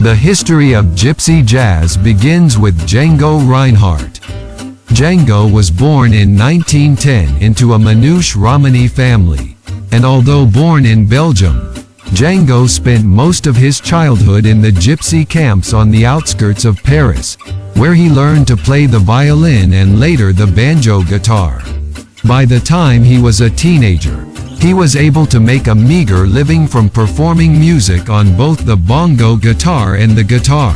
The history of gypsy jazz begins with Django Reinhardt. Django was born in 1910 into a Manouche Romani family, and although born in Belgium, Django spent most of his childhood in the gypsy camps on the outskirts of Paris, where he learned to play the violin and later the banjo guitar. By the time he was a teenager, he was able to make a meager living from performing music on both the bongo guitar and the guitar.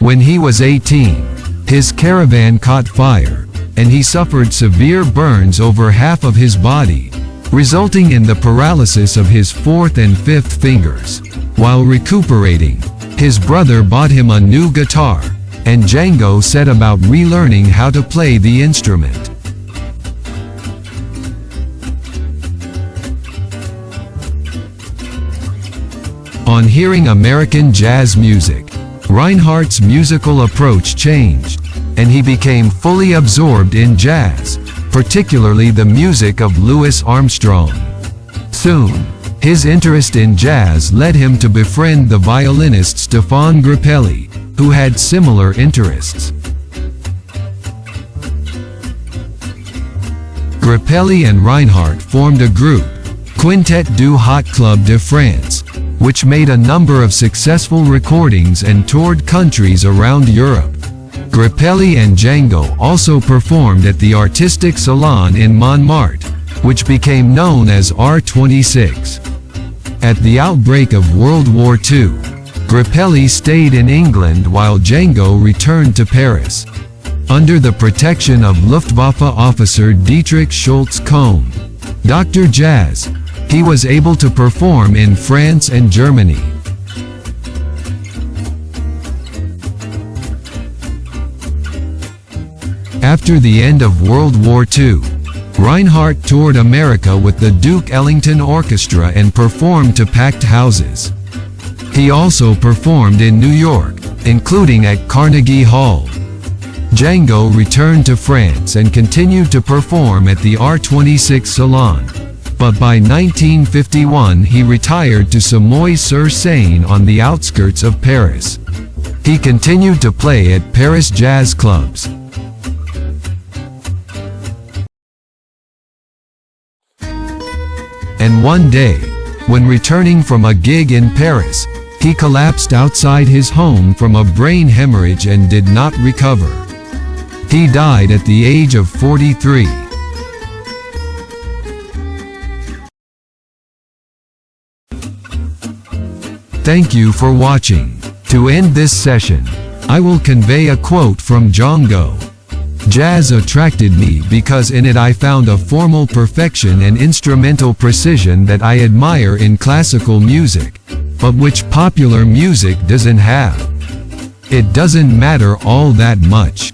When he was 18, his caravan caught fire, and he suffered severe burns over half of his body, resulting in the paralysis of his fourth and fifth fingers. While recuperating, his brother bought him a new guitar, and Django set about relearning how to play the instrument. On hearing American jazz music, Reinhardt's musical approach changed, and he became fully absorbed in jazz, particularly the music of Louis Armstrong. Soon, his interest in jazz led him to befriend the violinist Stéphane Grappelli, who had similar interests. Grappelli and Reinhardt formed a group, Quintet du Hot Club de France, which made a number of successful recordings and toured countries around Europe. Grappelli and Django also performed at the Artistic Salon in Montmartre, which became known as R26. At the outbreak of World War II, Grappelli stayed in England while Django returned to Paris. Under the protection of Luftwaffe officer Dietrich Schultz-Kohn, Dr. Jazz, he was able to perform in France and Germany. After the end of World War II, Reinhardt toured America with the Duke Ellington Orchestra and performed to packed houses. He also performed in New York, including at Carnegie Hall. Django returned to France and continued to perform at the R26 Salon, but by 1951 he retired to Samoy-sur-Seine on the outskirts of Paris. He continued to play at Paris jazz clubs. And one day, when returning from a gig in Paris, he collapsed outside his home from a brain hemorrhage and did not recover. He died at the age of 43. Thank you for watching. To end this session, I will convey a quote from Django. Jazz attracted me because in it I found a formal perfection and instrumental precision that I admire in classical music, but which popular music doesn't have. It doesn't matter all that much.